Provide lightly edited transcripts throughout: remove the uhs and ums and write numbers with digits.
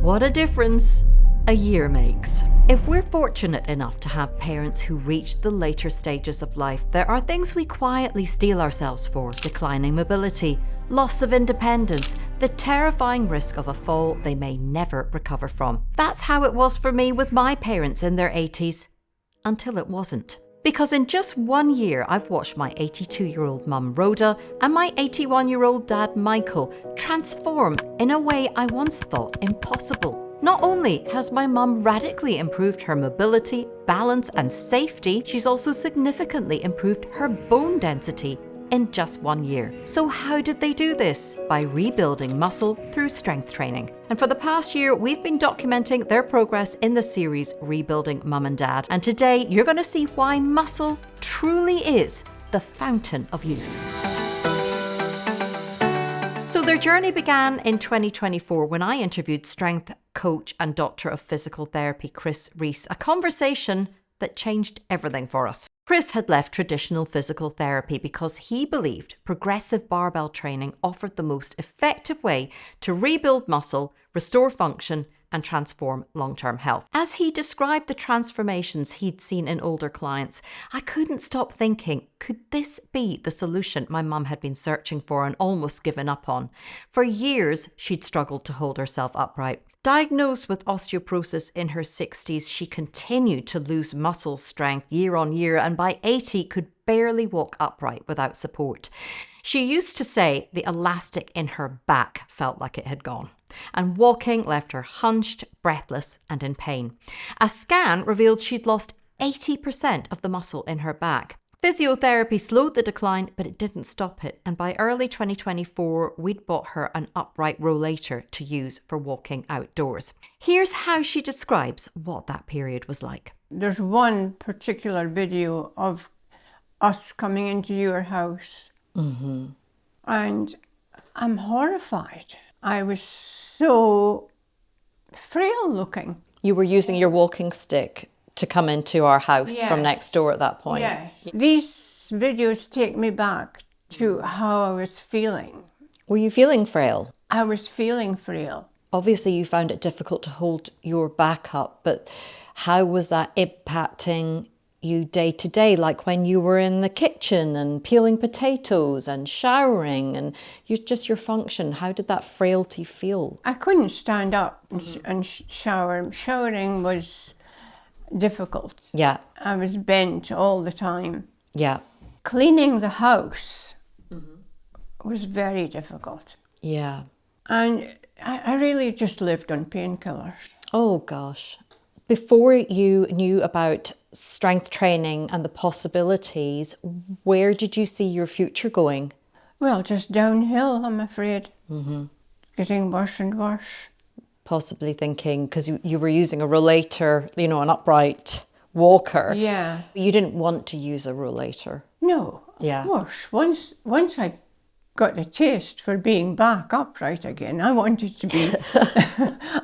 What a difference a year makes. If we're fortunate enough to have parents who reach the later stages of life, there are things we quietly steel ourselves for: declining mobility, loss of independence, the terrifying risk of a fall they may never recover from. That's how it was for me with my parents in their 80s. Until it wasn't. Because in just 1 year, I've watched my 82-year-old mum Rhoda and my 81-year-old dad Michael transform in a way I once thought impossible. Not only has my mum radically improved her mobility, balance and safety, she's also significantly improved her bone density in just 1 year. So how did they do this? By rebuilding muscle through strength training. And for the past year, we've been documenting their progress in the series Rebuilding Mum and Dad. And today, you're going to see why muscle truly is the fountain of youth. So their journey began in 2024 when I interviewed strength coach and doctor of physical therapy, Chris Rees, a conversation that changed everything for us. Chris had left traditional physical therapy because he believed progressive barbell training offered the most effective way to rebuild muscle, restore function, and transform long-term health. As he described the transformations he'd seen in older clients, I couldn't stop thinking, could this be the solution my mum had been searching for and almost given up on? For years, she'd struggled to hold herself upright. Diagnosed with osteoporosis in her 60s, she continued to lose muscle strength year on year, and by 80 could barely walk upright without support. She used to say the elastic in her back felt like it had gone, and walking left her hunched, breathless, and in pain. A scan revealed she'd lost 80% of the muscle in her back. Physiotherapy slowed the decline, but it didn't stop it. And by early 2024, we'd bought her an upright rollator to use for walking outdoors. Here's how she describes what that period was like. There's one particular video of us coming into your house. And I'm horrified. I was so frail looking. You were using your walking stick to come into our house from next door at that point. Yes. These videos take me back to how I was feeling. Were you feeling frail? I was feeling frail. Obviously, you found it difficult to hold your back up, but how was that impacting you day to day? Like when you were in the kitchen and peeling potatoes and showering and your function, how did that frailty feel? I couldn't stand up and shower. Showering was difficult. Yeah. I was bent all the time. Yeah. Cleaning the house was very difficult. Yeah. And I really just lived on painkillers. Oh gosh. Before you knew about strength training and the possibilities, where did you see your future going? Well, just downhill, I'm afraid. Getting worse and worse. Possibly thinking, because you were using a rollator, an upright walker. Yeah. You didn't want to use a rollator. No, of course. Once I got a taste for being back upright again, I wanted to be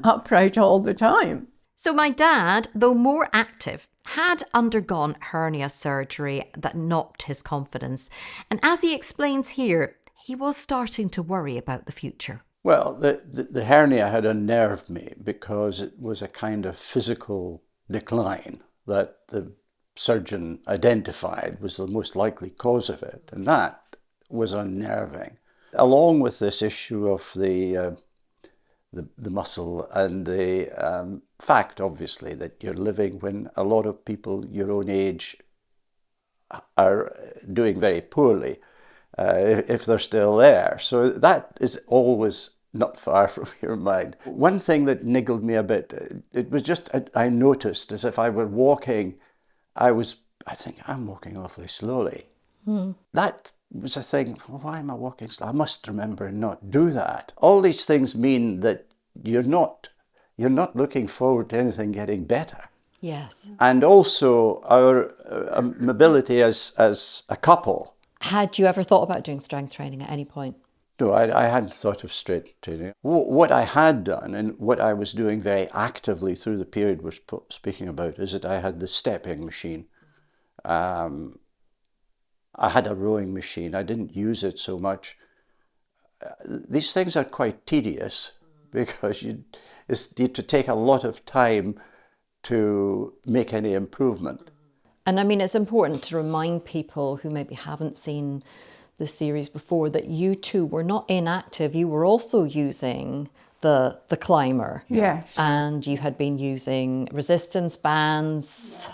upright all the time. So my dad, though more active, had undergone hernia surgery that knocked his confidence. And as he explains here, he was starting to worry about the future. Well, the hernia had unnerved me because it was a kind of physical decline that the surgeon identified was the most likely cause of it, and that was unnerving. Along with this issue of the muscle and the fact, obviously, that you're living when a lot of people your own age are doing very poorly, if they're still there. So that is always not far from your mind. One thing that niggled me a bit, it was just, I noticed as if I were walking, I think I'm walking awfully slowly. That was a thing, why am I walking slow? I must remember and not do that. All these things mean that you're not looking forward to anything getting better. Yes. And also our mobility as a couple. Had you ever thought about doing strength training at any point? No, I hadn't thought of strength training. What I had done and what I was doing very actively through the period we're speaking about is that I had the stepping machine. I had a rowing machine. I didn't use it so much. These things are quite tedious because is to take a lot of time to make any improvement. And I mean, it's important to remind people who maybe haven't seen the series before that you too were not inactive. You were also using the climber. Yes. And you had been using resistance bands,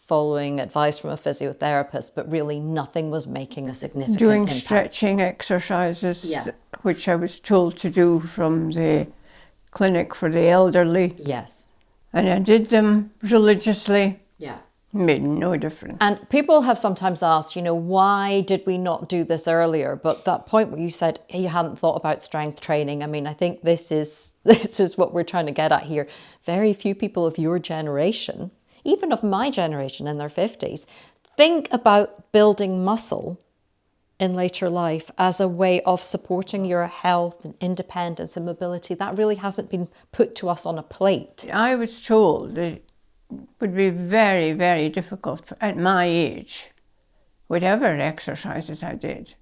following advice from a physiotherapist, but really nothing was making a significant Doing impact. stretching exercises, which I was told to do from the clinic for the elderly. Yes. And I did them religiously. Yeah. Made no difference. And people have sometimes asked, why did we not do this earlier? But that point where you said you hadn't thought about strength training, I mean, I think this is what we're trying to get at here. Very few people of your generation, even of my generation in their 50s, think about building muscle in later life as a way of supporting your health and independence and mobility. That really hasn't been put to us on a plate. I was told that would be very, very difficult at my age, whatever exercises I did,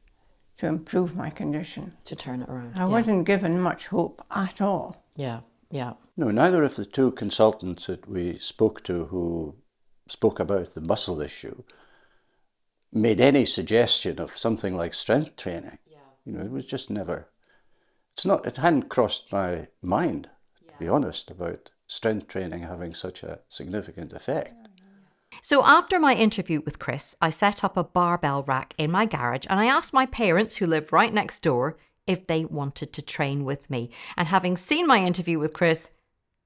to improve my condition. To turn it around. I wasn't given much hope at all. Yeah. No, neither of the two consultants that we spoke to who spoke about the muscle issue made any suggestion of something like strength training. It was just never, it hadn't crossed my mind, to be honest, about strength training having such a significant effect. So after my interview with Chris, I set up a barbell rack in my garage and I asked my parents, who live right next door, if they wanted to train with me. And having seen my interview with Chris,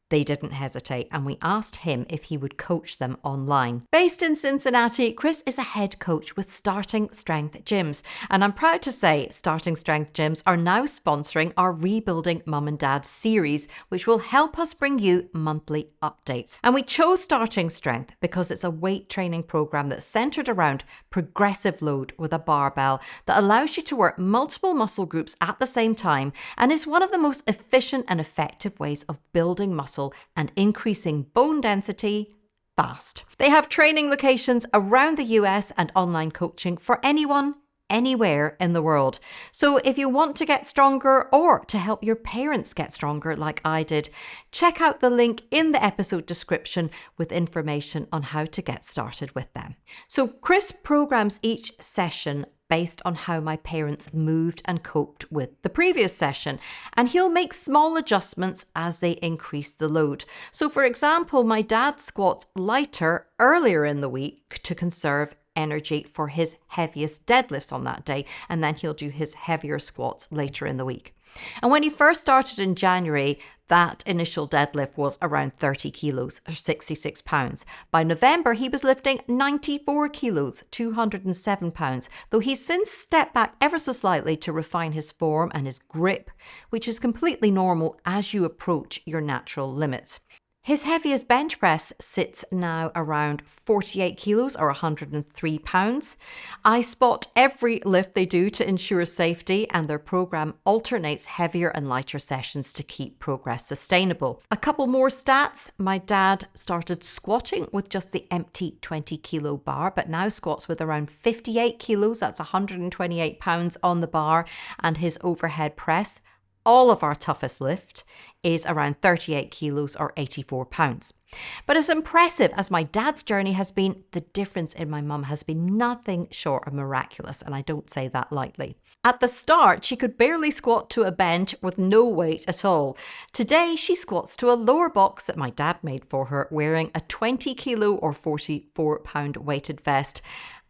they didn't hesitate, and we asked him if he would coach them online. Based in Cincinnati, Chris is a head coach with Starting Strength Gyms. And I'm proud to say Starting Strength Gyms are now sponsoring our Rebuilding Mum and Dad series, which will help us bring you monthly updates. And we chose Starting Strength because it's a weight training program that's centered around progressive load with a barbell that allows you to work multiple muscle groups at the same time, and is one of the most efficient and effective ways of building muscle and increasing bone density fast. They have training locations around the US and online coaching for anyone, anywhere in the world. So if you want to get stronger or to help your parents get stronger like I did, check out the link in the episode description with information on how to get started with them. So Chris programs each session based on how my parents moved and coped with the previous session, and he'll make small adjustments as they increase the load. So for example, my dad squats lighter earlier in the week to conserve energy for his heaviest deadlifts on that day, and then he'll do his heavier squats later in the week. And when he first started in January, that initial deadlift was around 30 kilos or 66 pounds. By November, he was lifting 94 kilos, 207 pounds, though he's since stepped back ever so slightly to refine his form and his grip, which is completely normal as you approach your natural limits. His heaviest bench press sits now around 48 kilos or 103 pounds. I spot every lift they do to ensure safety, and their program alternates heavier and lighter sessions to keep progress sustainable. A couple more stats. My dad started squatting with just the empty 20 kilo bar, but now squats with around 58 kilos. That's 128 pounds on the bar, and his overhead press, all of our toughest lift, is around 38 kilos or 84 pounds. But as impressive as my dad's journey has been, the difference in my mum has been nothing short of miraculous, and I don't say that lightly. At the start, she could barely squat to a bench with no weight at all. Today, she squats to a lower box that my dad made for her, wearing a 20 kilo or 44 pound weighted vest,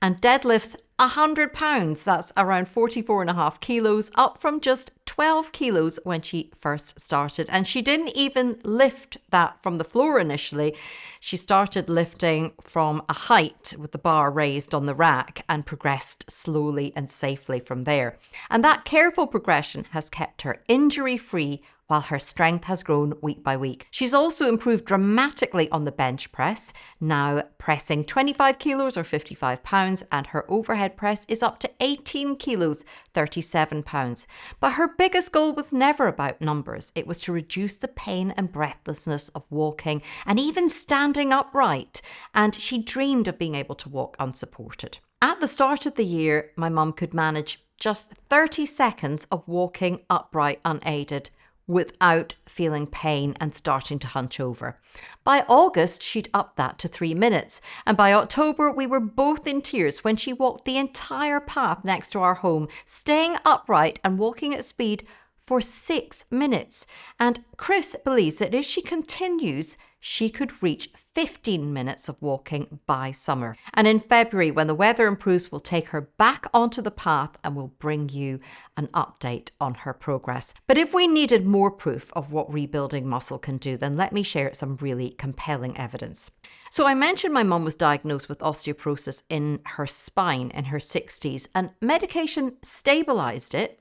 and deadlifts 100 pounds, that's around 44.5 kilos, up from just 12 kilos when she first started. And she didn't even lift that from the floor initially. She started lifting from a height with the bar raised on the rack and progressed slowly and safely from there. And that careful progression has kept her injury-free while her strength has grown week by week. She's also improved dramatically on the bench press, now pressing 25 kilos or 55 pounds, and her overhead press is up to 18 kilos, 37 pounds. But her biggest goal was never about numbers. It was to reduce the pain and breathlessness of walking and even standing upright. And she dreamed of being able to walk unsupported. At the start of the year, my mum could manage just 30 seconds of walking upright unaided. without feeling pain and starting to hunch over. By August, she'd upped that to 3 minutes. And by October, we were both in tears when she walked the entire path next to our home, staying upright and walking at speed for 6 minutes. And Chris believes that if she continues, she could reach 15 minutes of walking by summer. And in February, when the weather improves, we'll take her back onto the path and we'll bring you an update on her progress. But if we needed more proof of what rebuilding muscle can do, then let me share some really compelling evidence. So I mentioned my mum was diagnosed with osteoporosis in her spine in her 60s, and medication stabilized it.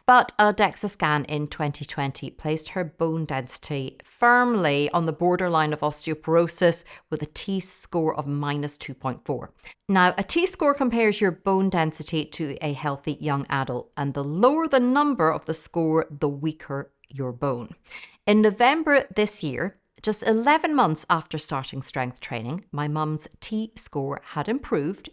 But a DEXA scan in 2020 placed her bone density firmly on the borderline of osteoporosis with a T-score of -2.4. Now, a T-score compares your bone density to a healthy young adult, and the lower the number of the score, the weaker your bone. In November this year, just 11 months after starting strength training, my mum's T-score had improved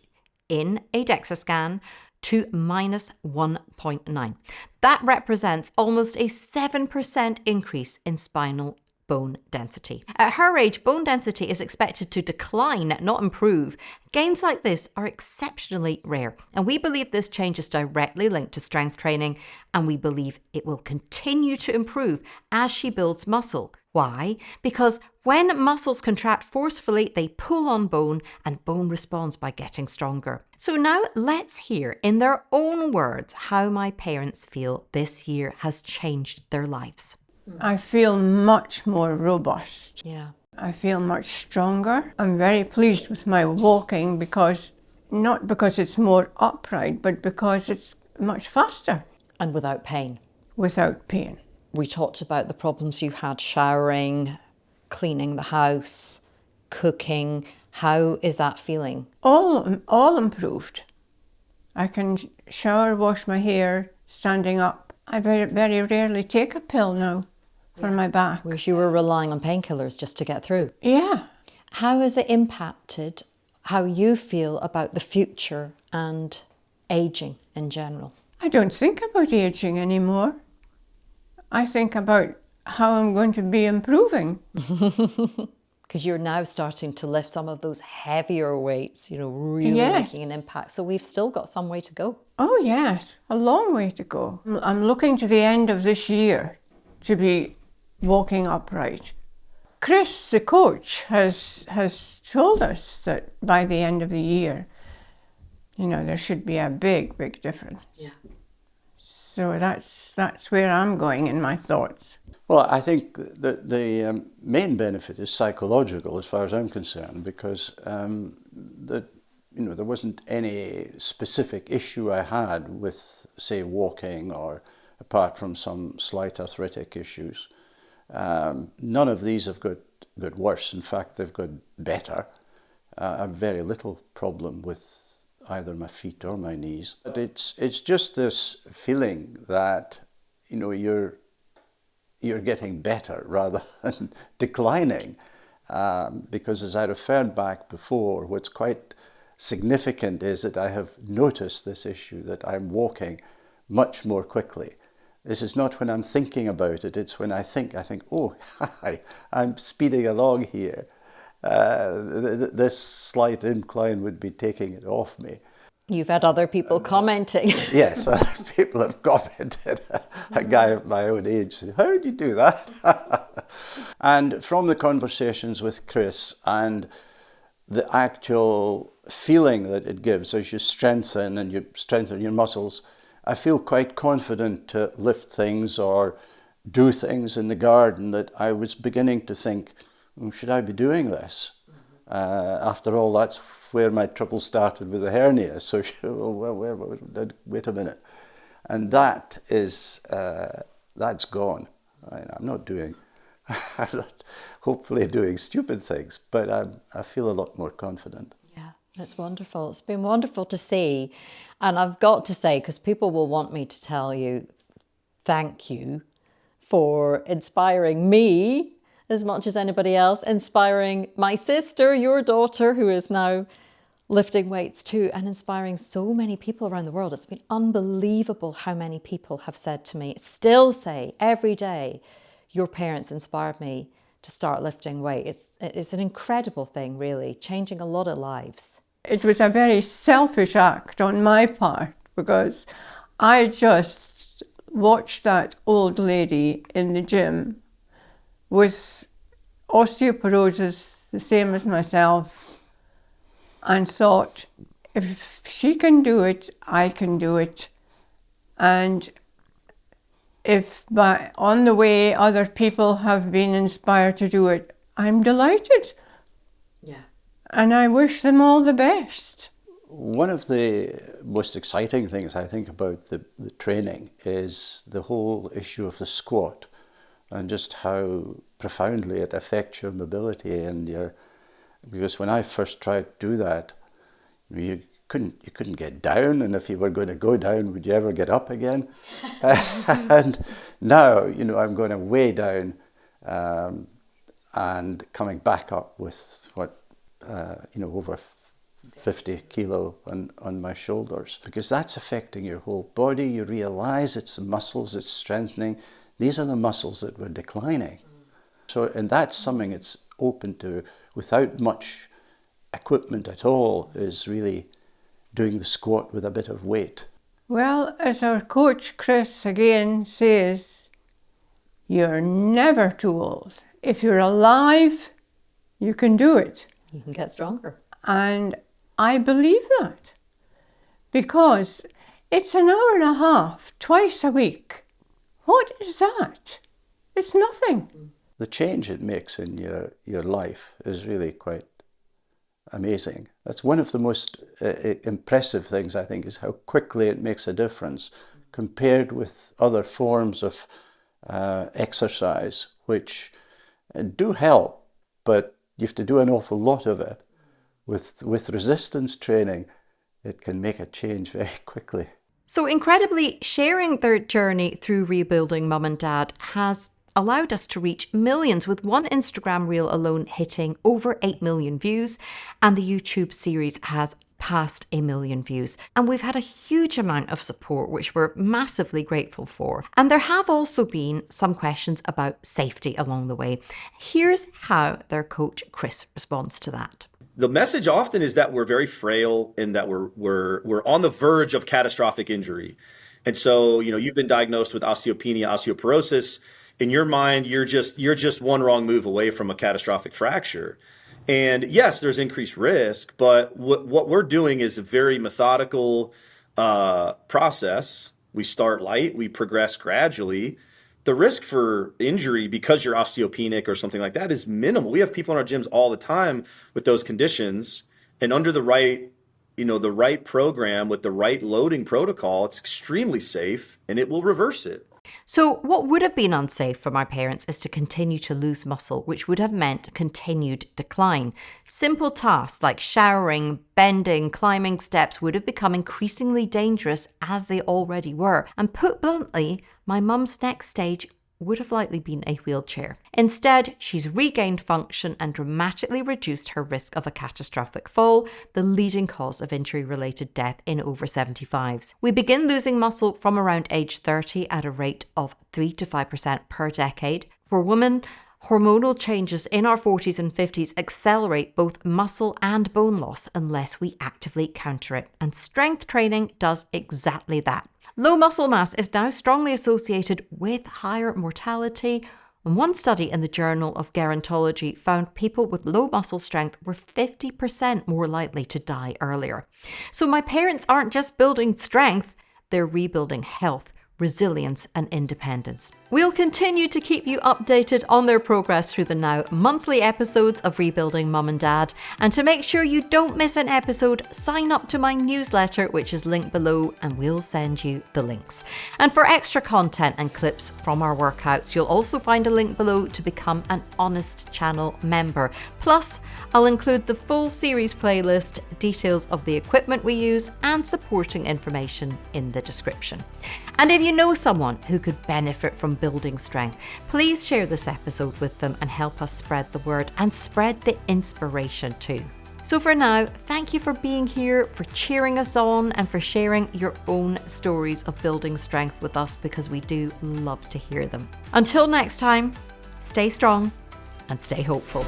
in a DEXA scan to -1.9. That represents almost a 7% increase in spinal bone density. At her age, bone density is expected to decline, not improve. Gains like this are exceptionally rare, and we believe this change is directly linked to strength training, and we believe it will continue to improve as she builds muscle. Why? Because when muscles contract forcefully, they pull on bone, and bone responds by getting stronger. So now let's hear in their own words how my parents feel this year has changed their lives. I feel much more robust. Yeah. I feel much stronger. I'm very pleased with my walking not because it's more upright, but because it's much faster. And without pain. Without pain. We talked about the problems you had showering, cleaning the house, cooking. How is that feeling? All improved. I can shower, wash my hair, standing up. I very, very rarely take a pill now for my back. Whereas you were relying on painkillers just to get through. Yeah. How has it impacted how you feel about the future and aging in general? I don't think about aging anymore. I think about how I'm going to be improving. Because you're now starting to lift some of those heavier weights, really making an impact. So we've still got some way to go. Oh, yes, a long way to go. I'm looking to the end of this year to be walking upright. Chris, the coach, has told us that by the end of the year, there should be a big, big difference. Yeah. So that's where I'm going in my thoughts. Well, I think the main benefit is psychological as far as I'm concerned, because there wasn't any specific issue I had with, say, walking, or apart from some slight arthritic issues. None of these have got worse. In fact, they've got better. I have very little problem with either my feet or my knees. But it's just this feeling that, you're getting better rather than declining. Because as I referred back before, what's quite significant is that I have noticed this issue, that I'm walking much more quickly. This is not when I'm thinking about it, it's when I think, oh, hi, I'm speeding along here. This slight incline would be taking it off me. You've had other people commenting. Yes, other people have commented. A guy of my own age said, how did you do that? And from the conversations with Chris and the actual feeling that it gives as you strengthen your muscles, I feel quite confident to lift things or do things in the garden that I was beginning to think, should I be doing this? After all, that's where my trouble started with the hernia. So, wait a minute. And that is, that's gone. I'm not hopefully doing stupid things, but I feel a lot more confident. Yeah, that's wonderful. It's been wonderful to see. And I've got to say, because people will want me to tell you, thank you for inspiring me as much as anybody else, inspiring my sister, your daughter, who is now lifting weights too and inspiring so many people around the world. It's been unbelievable how many people have said to me, still say every day, your parents inspired me to start lifting weight. It's an incredible thing, really, changing a lot of lives. It was a very selfish act on my part because I just watched that old lady in the gym with osteoporosis, the same as myself, and thought, if she can do it, I can do it. And if on the way other people have been inspired to do it, I'm delighted. Yeah. And I wish them all the best. One of the most exciting things I think about the training is the whole issue of the squat and just how profoundly it affects your mobility and because when I first tried to do that, you couldn't get down, and if you were going to go down, would you ever get up again? And now, I'm going way down and coming back up with over 50 kilo on my shoulders, because that's affecting your whole body. You realize it's the muscles, it's strengthening. These are the muscles that were declining. And that's something it's open to without much equipment at all, is really doing the squat with a bit of weight. Well, as our coach Chris again says, you're never too old. If you're alive, you can do it. You can get stronger. And I believe that, because it's an hour and a half twice a week. What is that? It's nothing. The change it makes in your life is really quite amazing. That's one of the most impressive things, I think, is how quickly it makes a difference compared with other forms of exercise, which do help, but you have to do an awful lot of it. With resistance training, it can make a change very quickly. So incredibly, sharing their journey through rebuilding mum and dad has allowed us to reach millions, with one Instagram reel alone hitting over 8 million views, and the YouTube series has passed 1 million views. And we've had a huge amount of support, which we're massively grateful for. And there have also been some questions about safety along the way. Here's how their coach Chris responds to that. The message often is that we're very frail and that we're on the verge of catastrophic injury. And so, you've been diagnosed with osteopenia, osteoporosis. In your mind, you're just one wrong move away from a catastrophic fracture. And yes, there's increased risk, but what we're doing is a very methodical process. We start light, we progress gradually. The risk for injury because you're osteopenic or something like that is minimal. We have people in our gyms all the time with those conditions, and under the right program with the right loading protocol, it's extremely safe and it will reverse it. So what would have been unsafe for my parents is to continue to lose muscle, which would have meant continued decline. Simple tasks like showering, bending, climbing steps would have become increasingly dangerous, as they already were. And put bluntly, my mum's next stage would have likely been a wheelchair. Instead, she's regained function and dramatically reduced her risk of a catastrophic fall, the leading cause of injury-related death in over 75s. We begin losing muscle from around age 30 at a rate of 3 to 5% per decade. For women, hormonal changes in our 40s and 50s accelerate both muscle and bone loss unless we actively counter it. And strength training does exactly that. Low muscle mass is now strongly associated with higher mortality. And one study in the Journal of Gerontology found people with low muscle strength were 50% more likely to die earlier. So my parents aren't just building strength, they're rebuilding health, resilience and independence. We'll continue to keep you updated on their progress through the now monthly episodes of Rebuilding Mum and Dad. And to make sure you don't miss an episode, sign up to my newsletter, which is linked below, and we'll send you the links. And for extra content and clips from our workouts, you'll also find a link below to become an Honest Channel member. Plus, I'll include the full series playlist, details of the equipment we use, and supporting information in the description. And if you know someone who could benefit from building strength, please share this episode with them and help us spread the word and spread the inspiration too. So for now, thank you for being here, for cheering us on, and for sharing your own stories of building strength with us, because we do love to hear them. Until next time, stay strong and stay hopeful.